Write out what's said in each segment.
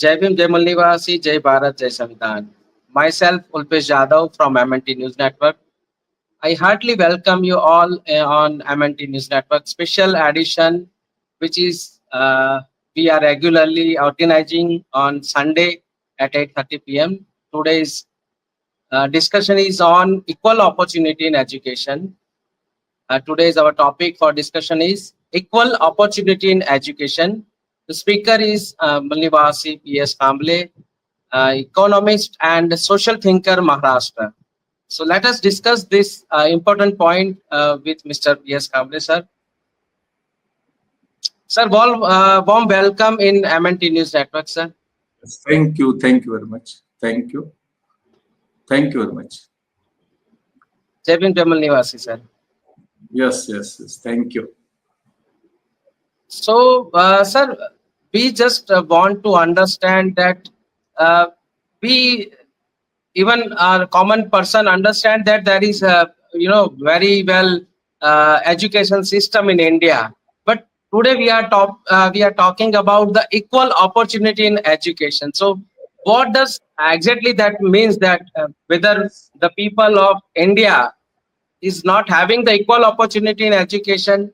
जय भीम, जय मल्लिवासी, जय भारत, जय संविधान. Myself, Ulpesh Jadhav from MNT News Network. I heartily welcome you all on MNT News Network special edition, which is we are regularly organizing on Sunday at 8:30 p.m. Today's discussion is on equal opportunity in education. Today's our topic for discussion is equal opportunity in education. The speaker is Malnivasi P.S. Kamble, economist and social thinker, Maharashtra. So let us discuss this important point with Mr. P.S. Kamble, sir. Sir, warm welcome in MNT News Network, sir. Thank you very much. Thank you very much. Jai Bhim, Jai Malnivasi, sir. Yes. Thank you. So, sir, we just want to understand that we, even our common person, understand that there is a very well education system in India. But today we are talking about the equal opportunity in education. So, what does exactly that means? That whether the people of India is not having the equal opportunity in education.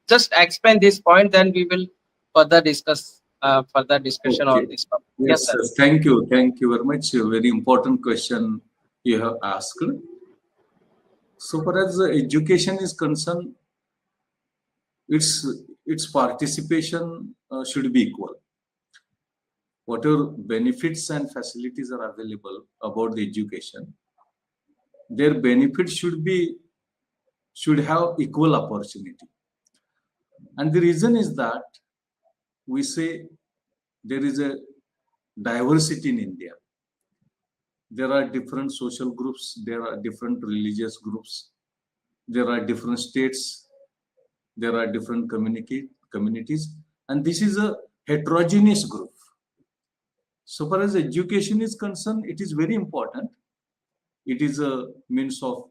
Just explain this point, then we will further discuss further discussion on this topic. Yes, sir. Thank you very much. A very important question you have asked. So far as education is concerned, its participation should be equal. Whatever benefits and facilities are available about the education, their benefits should have equal opportunity. And the reason is that we say there is a diversity in India. There are different social groups, there are different religious groups, there are different states, there are different communities, and this is a heterogeneous group. So far as education is concerned, it is very important. It is a means of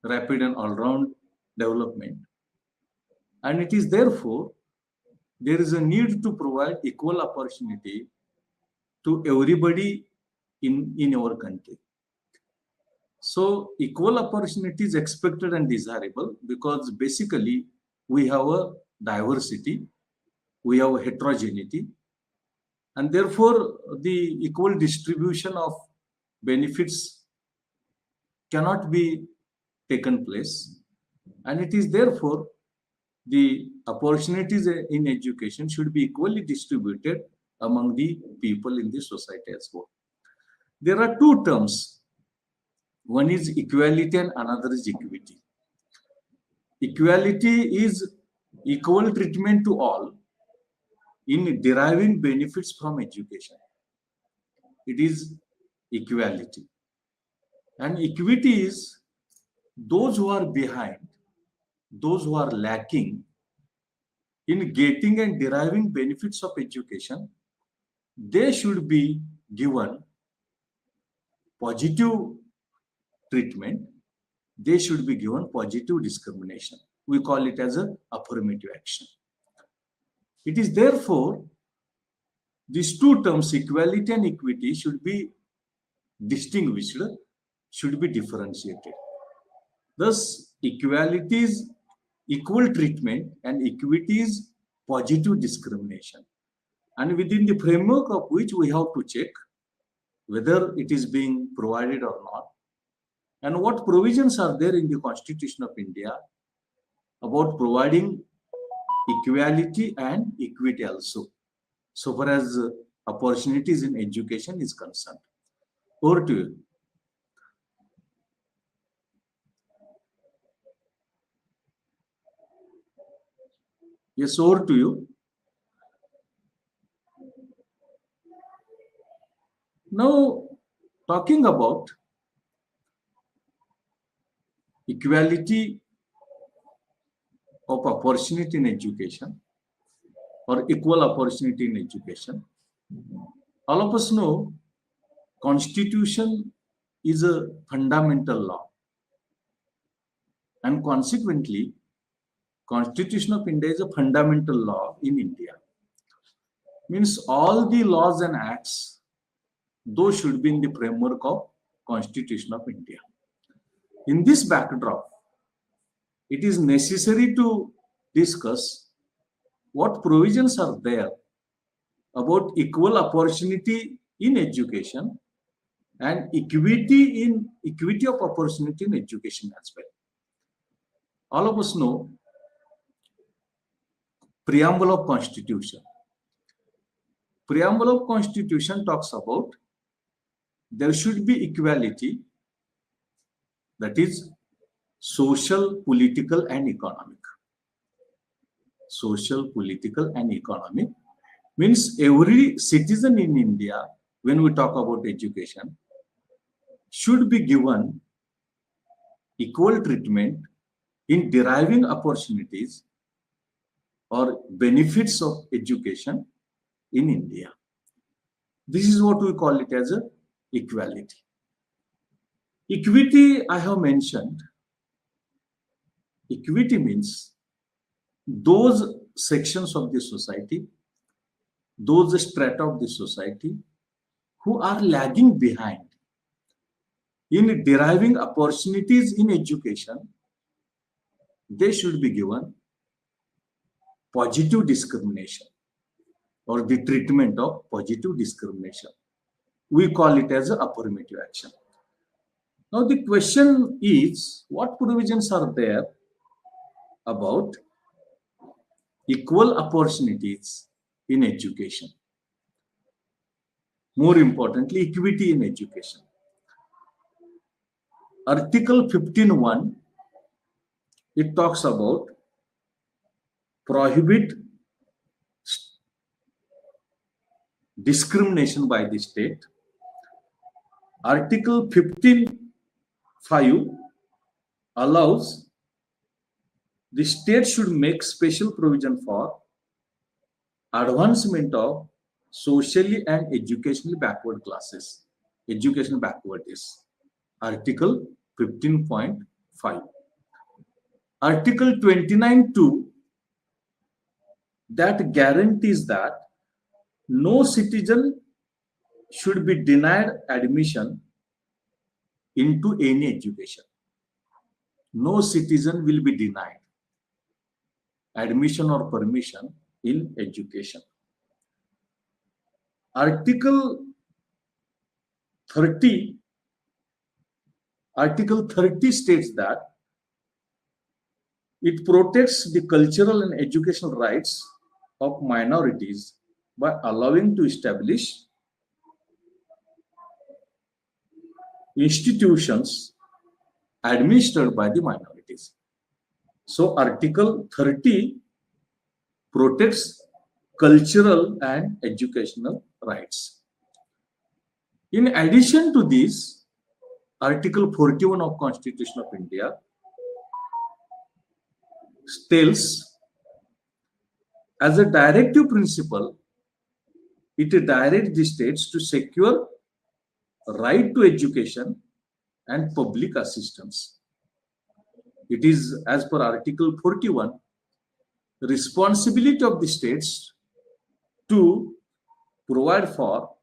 rapid and all-round development. And it is therefore, there is a need to provide equal opportunity to everybody in our country. So equal opportunity is expected and desirable because basically we have a diversity, we have a heterogeneity, and therefore the equal distribution of benefits cannot be taken place. And it is therefore the opportunities in education should be equally distributed among the people in the society as well. There are two terms. One is equality and another is equity. Equality is equal treatment to all in deriving benefits from education. It is equality. And equity is those who are behind, those who are lacking in getting and deriving benefits of education, they should be given positive treatment. They should be given positive discrimination. We call it as an affirmative action. It is therefore these two terms, equality and equity, should be distinguished, should be differentiated. Thus, equality is equal treatment and equity is positive discrimination. And within the framework of which we have to check whether it is being provided or not, and what provisions are there in the Constitution of India about providing equality and equity also, so far as opportunities in education is concerned. Over to you. Yes, over to you. Now, talking about equality of opportunity in education or equal opportunity in education, all of us know Constitution is a fundamental law, and consequently Constitution of India is a fundamental law in India. Means all the laws and acts, those should be in the framework of Constitution of India. In this backdrop, it is necessary to discuss what provisions are there about equal opportunity in education and equity of opportunity in education as well. All of us know preamble of Constitution. Preamble of Constitution talks about there should be equality, that is social, political and economic. Social, political and economic means every citizen in India, when we talk about education, should be given equal treatment in deriving opportunities or benefits of education in India. This is what we call it as a equality. Equity, I have mentioned. Equity means those sections of the society, those strata of the society who are lagging behind in deriving opportunities in education, they should be given positive discrimination or the treatment of positive discrimination. We call it as a affirmative action. Now the question is, what provisions are there about equal opportunities in education? More importantly, equity in education. Article 15(1), it talks about prohibit discrimination by the state. Article 15(5) allows the state should make special provision for advancement of socially and educationally backward classes, educational backwardness. Article 15.5. Article 29(2) that guarantees that no citizen should be denied admission into any education. No citizen will be denied admission or permission in education. Article 30 states that it protects the cultural and educational rights of minorities by allowing to establish institutions administered by the minorities. So Article 30 protects cultural and educational rights. In addition to this, Article 41 of Constitution of India tells, as a directive principle, it directs the states to secure right to education and public assistance. It is, as per Article 41, the responsibility of the states to provide for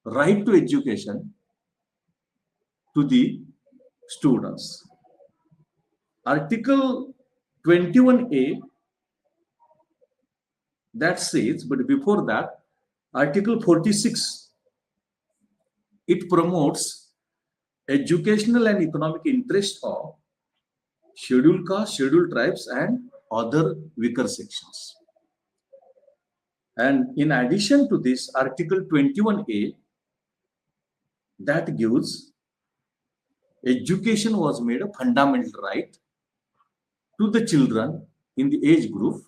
right to education to the students. Article 21A that says, but before that, Article 46, it promotes educational and economic interest of scheduled castes, scheduled tribes and other weaker sections. And in addition to this, Article 21A that gives education was made a fundamental right to the children in the age group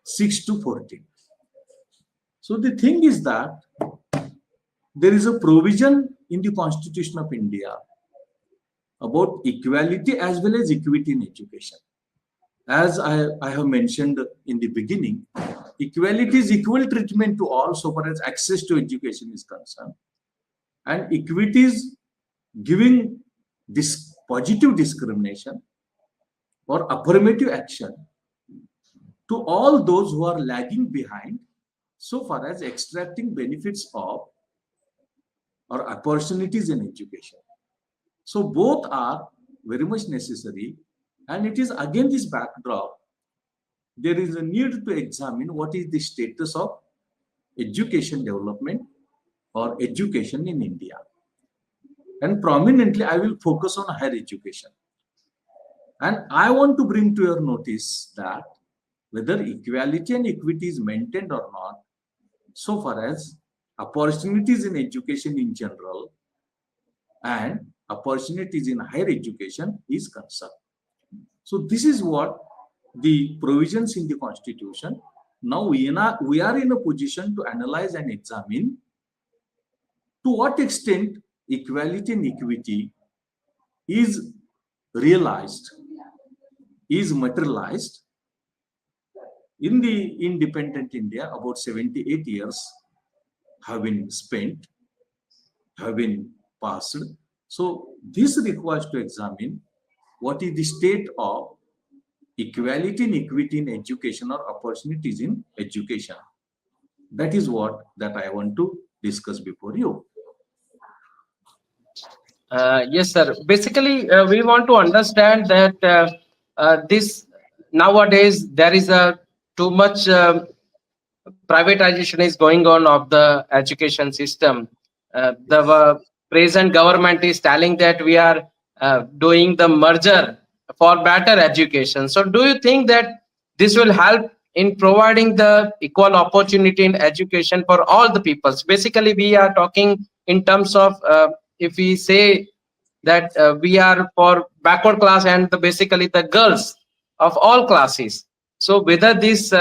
6 to 14. So the thing is that there is a provision in the Constitution of India about equality as well as equity in education. As I have mentioned in the beginning, equality is equal treatment to all so far as access to education is concerned. And equity is giving this positive discrimination or affirmative action to all those who are lagging behind so far as extracting benefits of or opportunities in education. So both are very much necessary, and it is again this backdrop, there is a need to examine what is the status of education development or education in India. And prominently, I will focus on higher education. And I want to bring to your notice that whether equality and equity is maintained or not, so far as opportunities in education in general and opportunities in higher education is concerned. So this is what the provisions in the Constitution. Now we are in a position to analyze and examine to what extent equality and equity is realized, is materialized in the independent India. About 78 years have been spent, have been passed. So this requires to examine what is the state of equality and equity in education or opportunities in education. That is what that I want to discuss before you. Yes, sir. Basically, we want to understand that this nowadays there is a too much privatization is going on of the education system. The present government is telling that we are doing the merger for better education. So, do you think that this will help in providing the equal opportunity in education for all the peoples? Basically, we are talking in terms of if we say that we are for backward class and basically the girls of all classes. So, whether this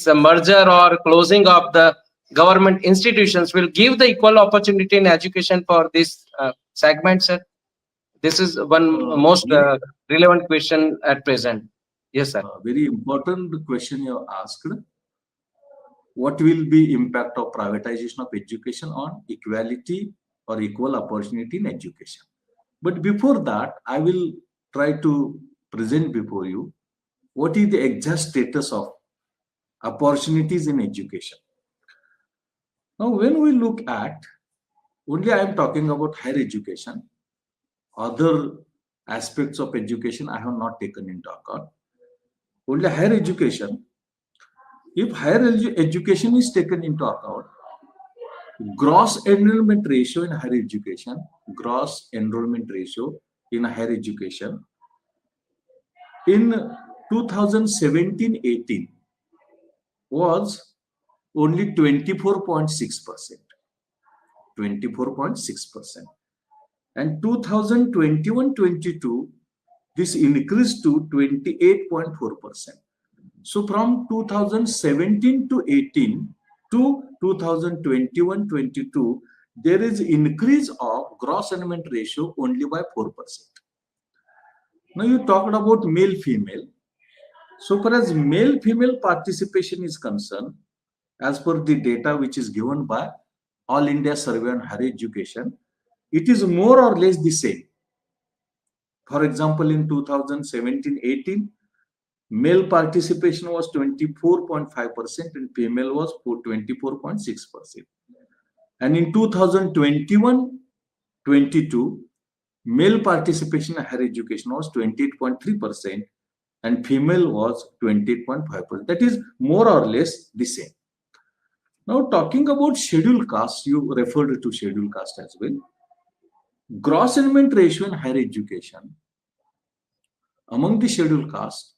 merger or closing of the government institutions will give the equal opportunity in education for this segment, sir? This is one most relevant question at present. Yes, sir. Very important question you asked. What will be impact of privatization of education on equality or equal opportunity in education? But before that, I will try to present before you what is the exact status of opportunities in education. Now, when we look at, only I am talking about higher education, other aspects of education I have not taken into account. Only higher education, if higher education is taken into account, gross enrollment ratio in higher education, gross enrollment ratio in higher education in 2017-18 was only 24.6%. 24.6%. And 2021-22, this increased to 28.4%. So from 2017 to 18 to 2021-22, there is increase of gross enrollment ratio only by 4%. Now you talked about male-female. So far as male-female participation is concerned, as per the data which is given by All India Survey on Higher Education, it is more or less the same. For example, in 2017-18, male participation was 24.5% and female was 24.6%. And in 2021-22, male participation in higher education was 28.3% and female was 28.5%. That is more or less the same. Now, talking about scheduled caste, you referred to scheduled caste as well. Gross enrollment ratio in higher education among the scheduled caste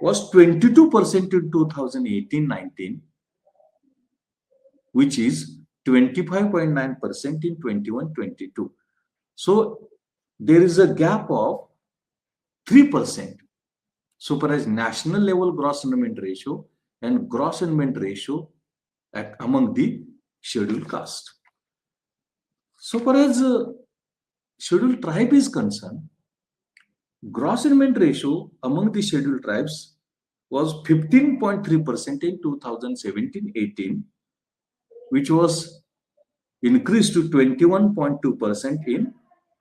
was 22% in 2018-19, which is 25.9% in 21-22. So there is a gap of 3%. So far as national level gross enrollment ratio and gross enrollment ratio among the scheduled caste. So far as scheduled tribe is concerned, gross enrollment ratio among the scheduled tribes was 15.3% in 2017-18, which was increased to 21.2% in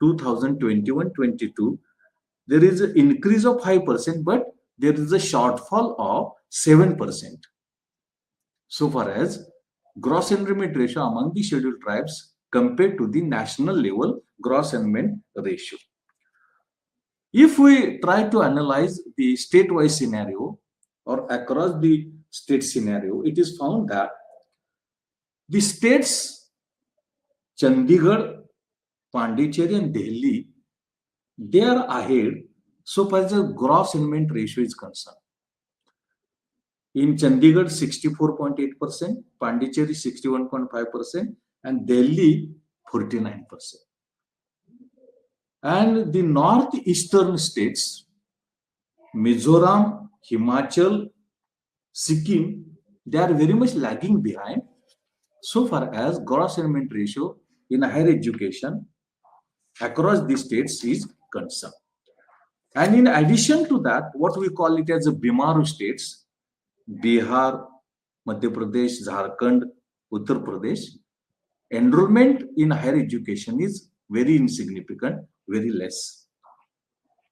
2021-22. There is an increase of 5%, but there is a shortfall of 7%. so far as gross enrollment ratio among the scheduled tribes compared to the national level gross enrollment ratio. If we try to analyze the state-wise scenario or across the state scenario, it is found that the states Chandigarh, Pondicherry and Delhi, they are ahead so far as the gross enrollment ratio is concerned. In Chandigarh, 64.8%, Pondicherry 61.5%, and Delhi 49%. And the northeastern states, Mizoram, Himachal, Sikkim, they are very much lagging behind so far as gross enrollment ratio in higher education across the states is concerned. And in addition to that, what we call it as the Bimaru states, Bihar, Madhya Pradesh, Jharkhand, Uttar Pradesh, enrollment in higher education is very insignificant, very less.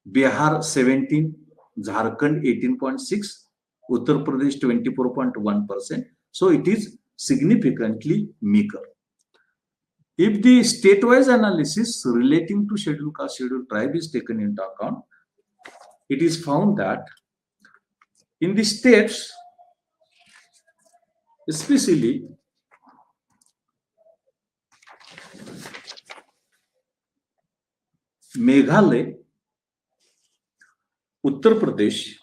Bihar 17, Jharkhand 18.6, Uttar Pradesh 24.1%. So it is significantly meager. If the state-wise analysis relating to scheduled caste, scheduled tribe is taken into account, it is found that in the states, especially Meghalaya, Uttar Pradesh,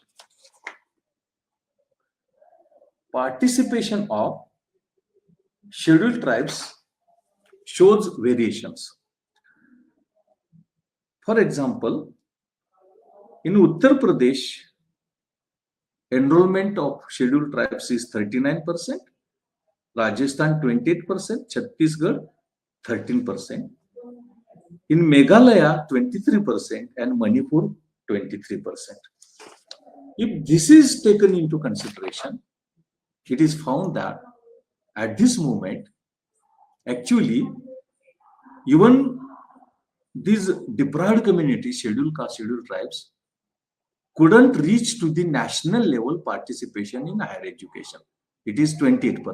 participation of scheduled tribes shows variations. For example, in Uttar Pradesh, enrollment of scheduled tribes is 39%, Rajasthan 28%, Chhattisgarh 13%. In Meghalaya 23% and Manipur 23%. If this is taken into consideration, it is found that at this moment, actually, even these deprived communities, scheduled caste, scheduled tribes, couldn't reach to the national level participation in higher education. It is 28%.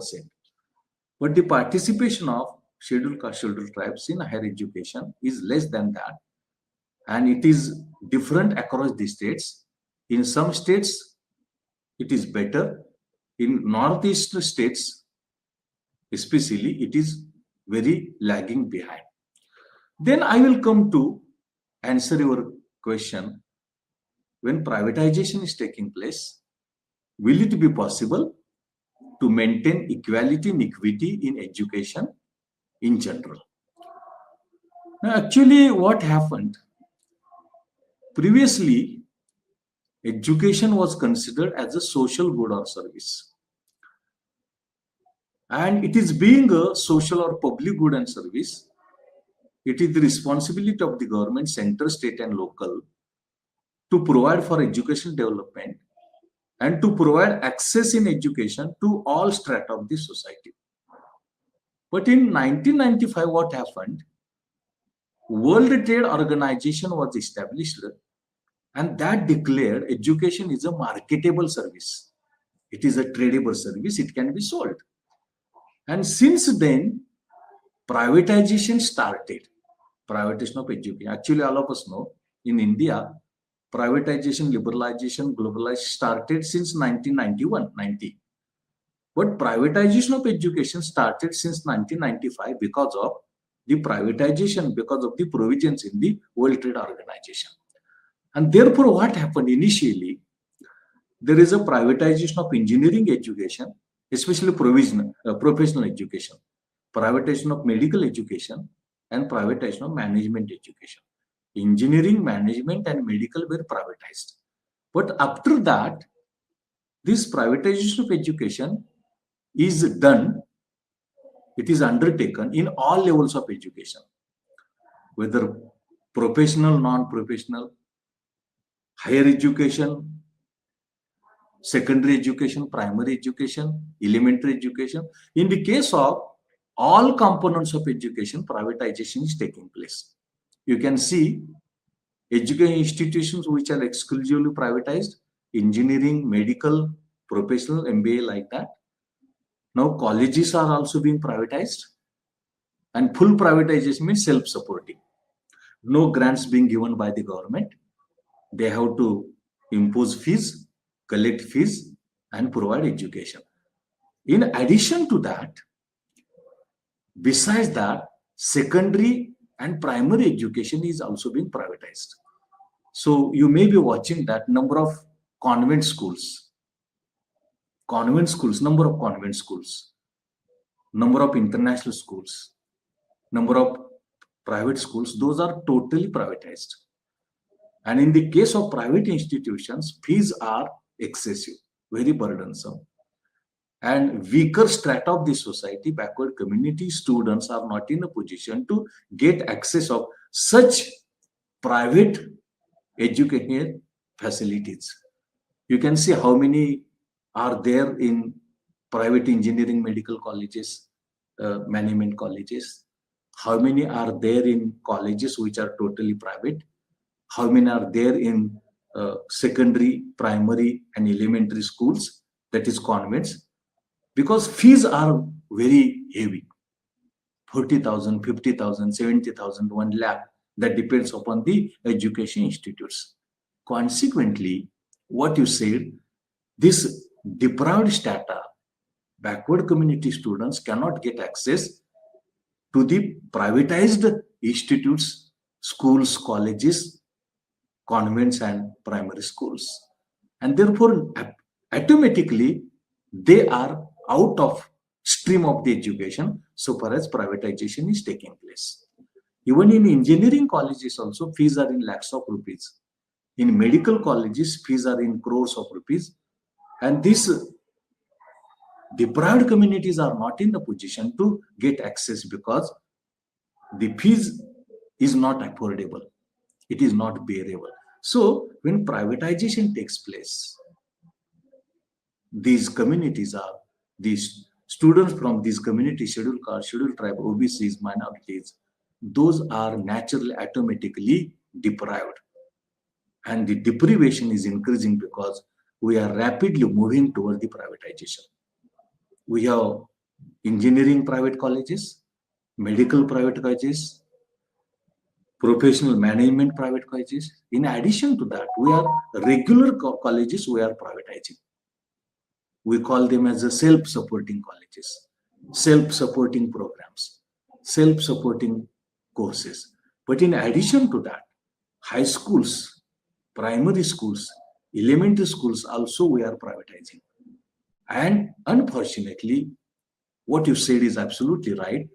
But the participation of scheduled caste, scheduled tribes in higher education is less than that. And it is different across the states. In some states, it is better. In northeast states, especially, it is very lagging behind. Then I will come to answer your question. When privatization is taking place, will it be possible to maintain equality and equity in education in general? Now, actually, what happened? Previously, education was considered as a social good or service. And it is being a social or public good and service, it is the responsibility of the government, center, state, and local to provide for education development and to provide access in education to all strata of the society. But in 1995, what happened? World Trade Organization was established, and that declared education is a marketable service. It is a tradable service, it can be sold. And since then, privatization started. Privatization of education. Actually, all of us know, in India, privatization, liberalization, globalization started since 1991-90. But privatization of education started since 1995 because of the privatization, because of the provisions in the World Trade Organization. And therefore, what happened initially, there is a privatization of engineering education, especially professional education, privatization of medical education, and privatization of management education. Engineering, management, and medical were privatized. But after that, this privatization of education is done, it is undertaken in all levels of education, whether professional, non-professional, higher education, secondary education, primary education, elementary education. In the case of all components of education, privatization is taking place. You can see education institutions which are exclusively privatized, engineering, medical, professional, MBA, like that. Now colleges are also being privatized, and full privatization means self-supporting. No grants being given by the government. They have to impose fees, collect fees, and provide education. In addition to that, besides that, secondary and primary education is also being privatized. So you may be watching that number of convent schools, number of convent schools, number of international schools, number of private schools, those are totally privatized. And in the case of private institutions, fees are excessive, very burdensome. And weaker strata of the society, backward community students are not in a position to get access of such private educational facilities. You can see how many are there in private engineering medical colleges, management colleges. How many are there in colleges which are totally private? How many are there in secondary, primary, and elementary schools, that is convents? Because fees are very heavy, 40,000, 50,000, 70,000, 1 lakh. That depends upon the education institutes. Consequently, what you said, this deprived strata, backward community students cannot get access to the privatized institutes, schools, colleges, convents, and primary schools. And therefore, automatically, they are out of stream of the education so far as privatization is taking place. Even in engineering colleges also, fees are in lakhs of rupees. In medical colleges, fees are in crores of rupees. And these deprived communities are not in the position to get access because the fees is not affordable. It is not bearable. So when privatization takes place, these communities are, these students from these communities, scheduled caste, scheduled tribe, OBCs, minorities, those are naturally automatically deprived. And the deprivation is increasing because we are rapidly moving toward the privatization. We have engineering private colleges, medical private colleges, professional management private colleges. In addition to that, we are regular colleges we are privatizing. We call them as the self-supporting colleges, self-supporting programs, self-supporting courses. But in addition to that, high schools, primary schools, elementary schools also we are privatizing. And unfortunately, what you said is absolutely right.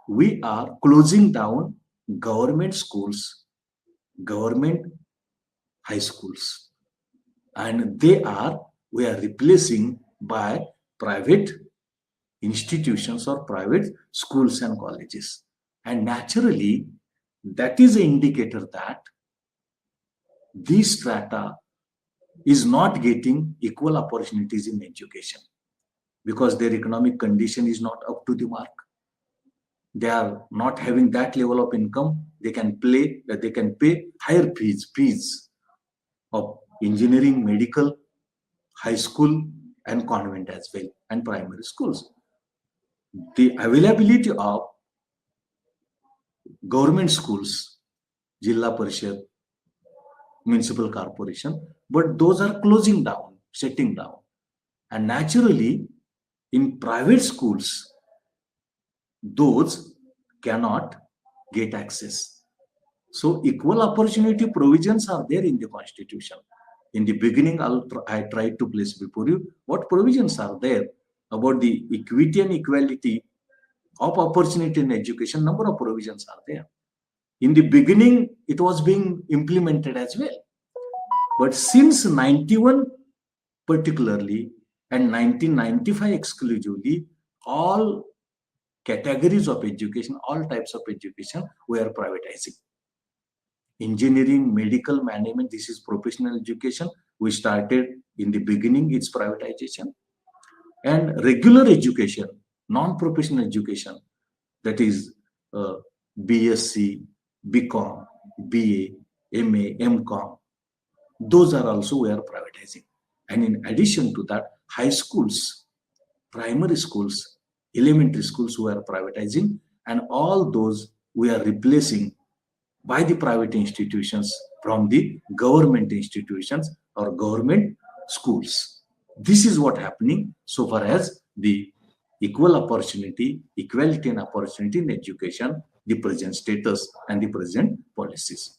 We are closing down government schools, government high schools, and we are replacing by private institutions or private schools and colleges. And naturally, that is an indicator that this strata is not getting equal opportunities in education because their economic condition is not up to the mark. They are not having that level of income. They can pay higher fees of engineering, medical, high school, and convent as well, and primary schools. The availability of government schools, Jilla Parishad, municipal corporation, but those are closing down, shutting down. And naturally, in private schools, those cannot get access. So equal opportunity provisions are there in the constitution. In the beginning, I tried to place before you what provisions are there about the equity and equality of opportunity in education. Number of provisions are there. In the beginning, it was being implemented as well. But since 91 particularly and 1995 exclusively, all categories of education, all types of education, we are privatizing. Engineering, medical, management, this is professional education. We started in the beginning, it's privatization. And regular education, non-professional education, that is BSc, BCom, BA, MA, MCom, those are also we are privatizing. And in addition to that, high schools, primary schools, elementary schools we are privatizing, and all those we are replacing by the private institutions from the government institutions or government schools. This is what happening so far as the equal opportunity, equality and opportunity in education, the present status and the present policies.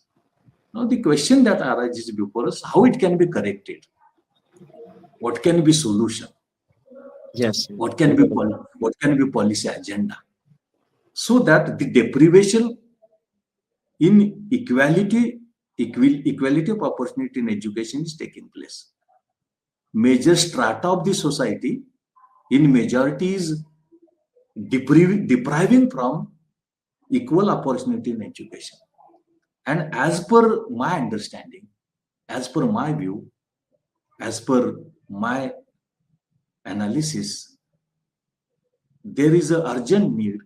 Now the question that arises before us, how it can be corrected? What can be solution? Yes. What can be policy agenda? So that the deprivation in equality of opportunity in education is taking place. Major strata of the society in majority is depriving from equal opportunity in education. And as per my understanding, as per my view, as per my analysis, there is an urgent need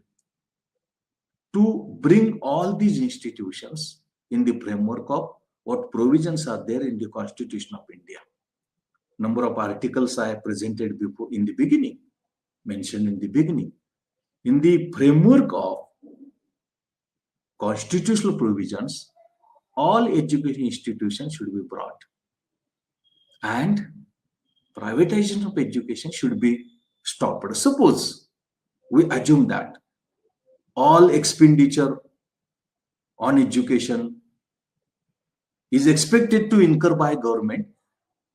to bring all these institutions in the framework of what provisions are there in the Constitution of India. Number of articles I presented before in the beginning, mentioned in the beginning. In the framework of constitutional provisions, all education institutions should be brought, and privatization of education should be stopped. Suppose we assume that all expenditure on education is expected to incur by government,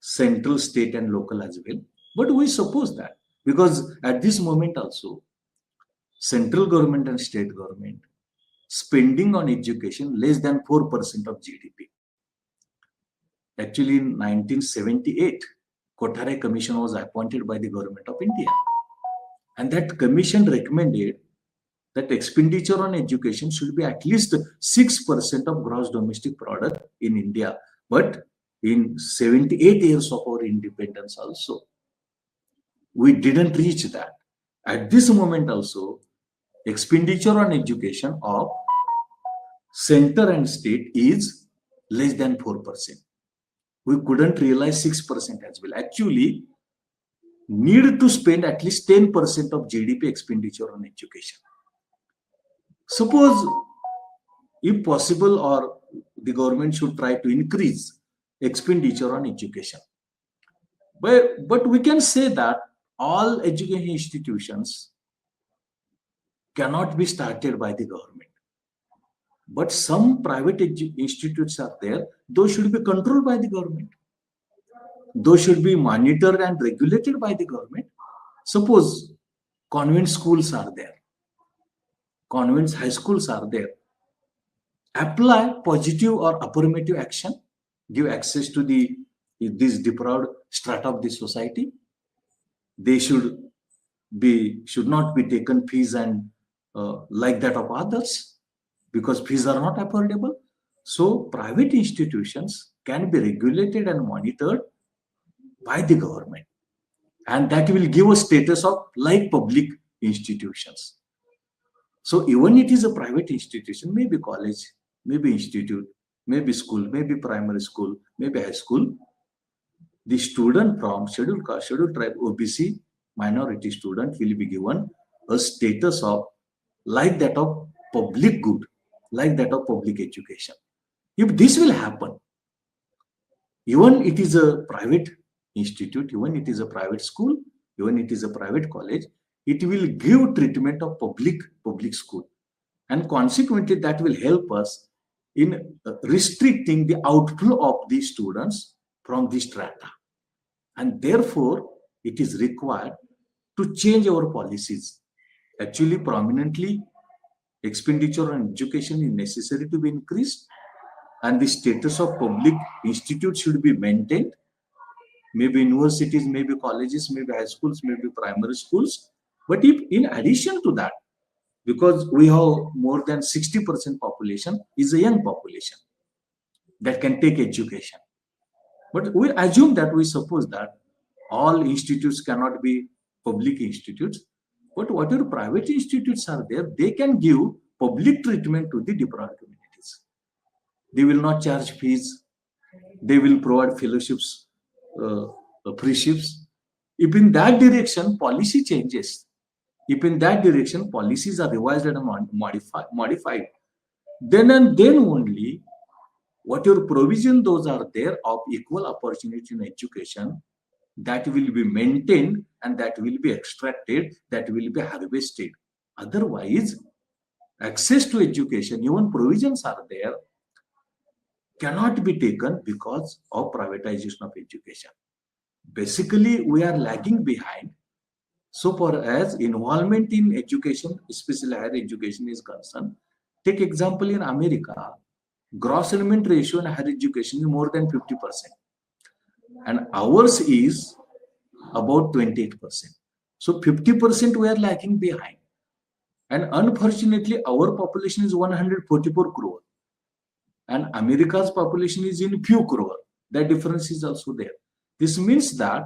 central, state and local as well. But we suppose that because at this moment also, central government and state government spending on education less than 4% of GDP. Actually, in 1978, Kothare Commission was appointed by the government of India. And that commission recommended that expenditure on education should be at least 6% of gross domestic product in India. But in 78 years of our independence also, we didn't reach that. At this moment also, expenditure on education of center and state is less than 4%. We couldn't realize 6% as well. Actually, need to spend at least 10% of GDP expenditure on education. Suppose, if possible, or the government should try to increase expenditure on education. But we can say that all education institutions cannot be started by the government. But some private institutes are there, those should be controlled by the government. Those should be monitored and regulated by the government. Suppose convent schools are there, convents high schools are there. Apply positive or affirmative action, give access to this deprived strata of the society. They should not be taken fees and like that of others, because fees are not affordable. So private institutions can be regulated and monitored by the government, and that will give a status of like public institutions. So even it is a private institution, maybe college, maybe institute, maybe school, maybe primary school, maybe high school, the student from scheduled caste, scheduled tribe, OBC, minority student will be given a status of like that of public good, like that of public education. If this will happen, even it is a private institute, even it is a private school, even it is a private college, it will give treatment of public school, and consequently that will help us in restricting the outflow of these students from the strata. And therefore it is required to change our policies. Actually, prominently, expenditure on education is necessary to be increased, and the status of public institutes should be maintained. Maybe universities, maybe colleges, maybe high schools, maybe primary schools. But if in addition to that, because we have more than 60% population is a young population that can take education. But we assume that, we suppose that all institutes cannot be public institutes, but whatever private institutes are there, they can give public treatment to the deprived communities. They will not charge fees. They will provide fellowships, precepts. If in that direction policy changes, if in that direction policies are revised and modified, then and then only whatever provision those are there of equal opportunity in education, that will be maintained and that will be extracted, that will be harvested. Otherwise, access to education, even provisions are there, cannot be taken because of privatization of education. Basically, we are lagging behind. So far as involvement in education, especially higher education is concerned, take example in America, gross enrollment ratio in higher education is more than 50%. And ours is about 28%. So 50% we are lagging behind. And unfortunately, our population is 144 crore. And America's population is in few crore. That difference is also there. This means that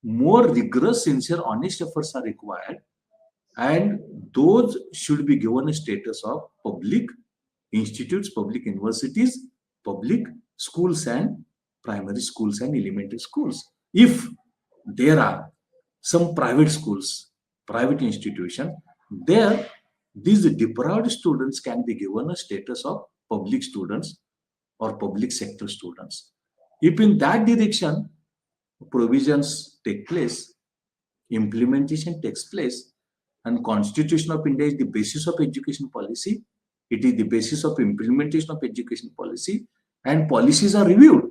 more rigorous, sincere, honest efforts are required, and those should be given a status of public institutes, public universities, public schools and primary schools and elementary schools. If there are some private schools, private institutions, there these deprived students can be given a status of public students or public sector students. If in that direction provisions take place, implementation takes place, and Constitution of India is the basis of education policy, it is the basis of implementation of education policy, and policies are reviewed.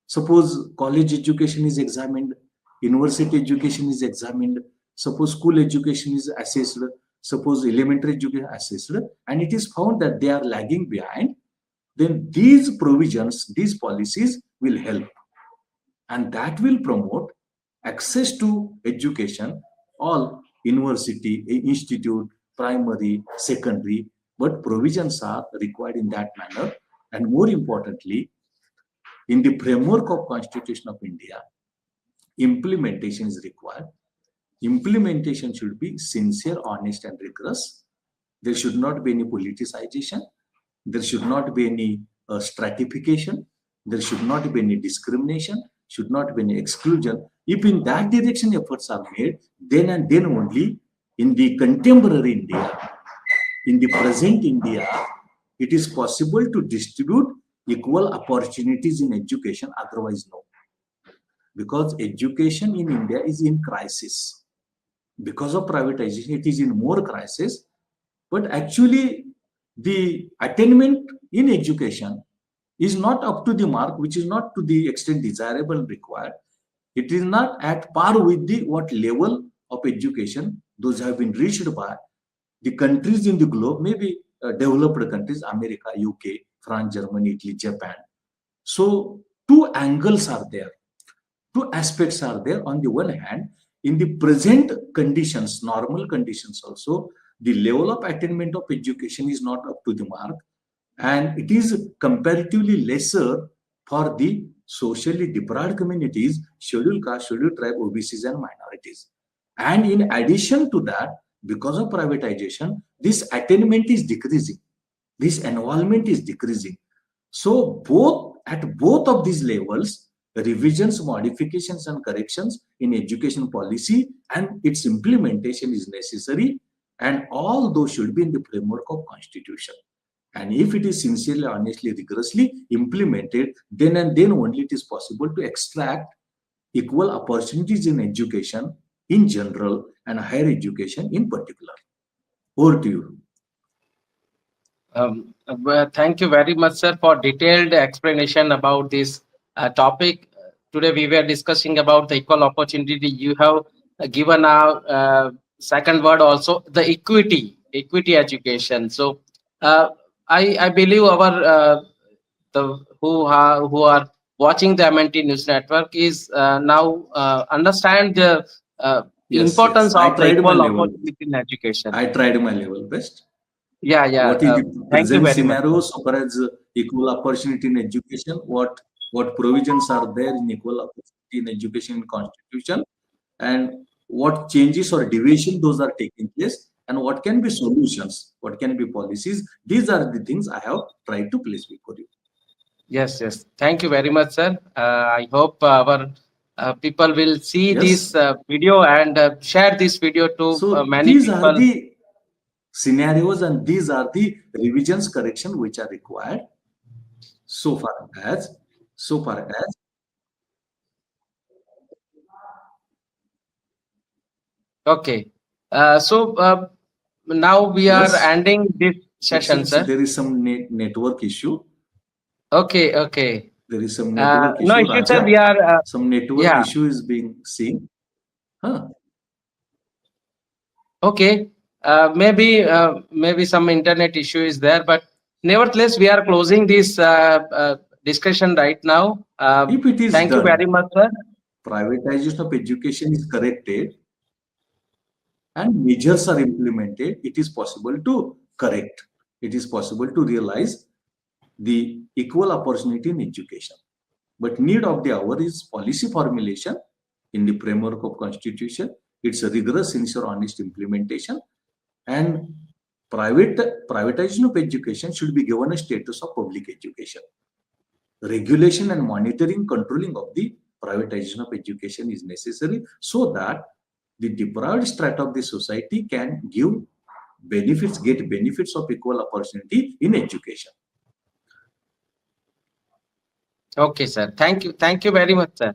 Suppose college education is examined, university education is examined, suppose school education is assessed, suppose elementary education assessed, and it is found that they are lagging behind, then these provisions, these policies will help, and that will promote access to education, all university, institute, primary, secondary, but provisions are required in that manner. And more importantly, in the framework of Constitution of India, implementation is required. Implementation should be sincere, honest, and rigorous. There should not be any politicization. There should not be any stratification. There should not be any discrimination. Should not be any exclusion. If in that direction efforts are made, then and then only in the contemporary India, in the present India, it is possible to distribute equal opportunities in education. Otherwise, no. Because education in India is in crisis. Because of privatization, it is in more crisis. But actually, the attainment in education is not up to the mark, which is not to the extent desirable and required. It is not at par with the what level of education those have been reached by the countries in the globe, maybe developed countries, America, UK, France, Germany, Italy, Japan. So two angles are there, two aspects are there. On the one hand, in the present conditions, normal conditions also, the level of attainment of education is not up to the mark, and it is comparatively lesser for the socially deprived communities, scheduled caste, scheduled tribe, OBCs and minorities. And in addition to that, because of privatization, this attainment is decreasing, this involvement is decreasing. So at both of these levels, revisions, modifications and corrections in education policy and its implementation is necessary, and all those should be in the framework of Constitution. And if it is sincerely, honestly, rigorously implemented, then and then only it is possible to extract equal opportunities in education in general and higher education in particular. Over to you. Well, thank you very much, sir, for detailed explanation about this topic. Today we were discussing about the equal opportunity. You have given our second word also, the equity education. So I believe our who are watching the MNT News Network is now understand the Yes, importance yes. I of the tried my equal level. opportunity in education. I tried my level best. Yeah, yeah. What is the Thank you present very much. scenario so far as equal opportunity in education? What provisions are there in equal opportunity in education in Constitution, and what changes or deviation those are taking place, and what can be solutions, what can be policies? These are the things I have tried to place before you. Yes, yes. Thank you very much, sir. I hope our people will see Yes. this video and share this video to So many these are people. the scenarios and these are the revisions correction which are required so far as Okay. Now we are yes, ending this it session, seems sir. there is some network issue. Okay, okay. There is some network No issue, issue, sir. Raja. We are, Some network yeah, issue is being seen. Huh? okay. Maybe some internet issue is there, but nevertheless, we are closing this discussion right now. If it is Thank you done, very much, sir. privatization of education is corrected and measures are implemented, it is possible to correct. It is possible to realize the equal opportunity in education. But need of the hour is policy formulation in the framework of constitution. It's a rigorous, sincere, honest implementation. And privatization of education should be given a status of public education. Regulation and monitoring, controlling of the privatization of education is necessary so that the deprived strata of the society can give benefits, get benefits of equal opportunity in education. Okay, sir. Thank you. Thank you very much, sir.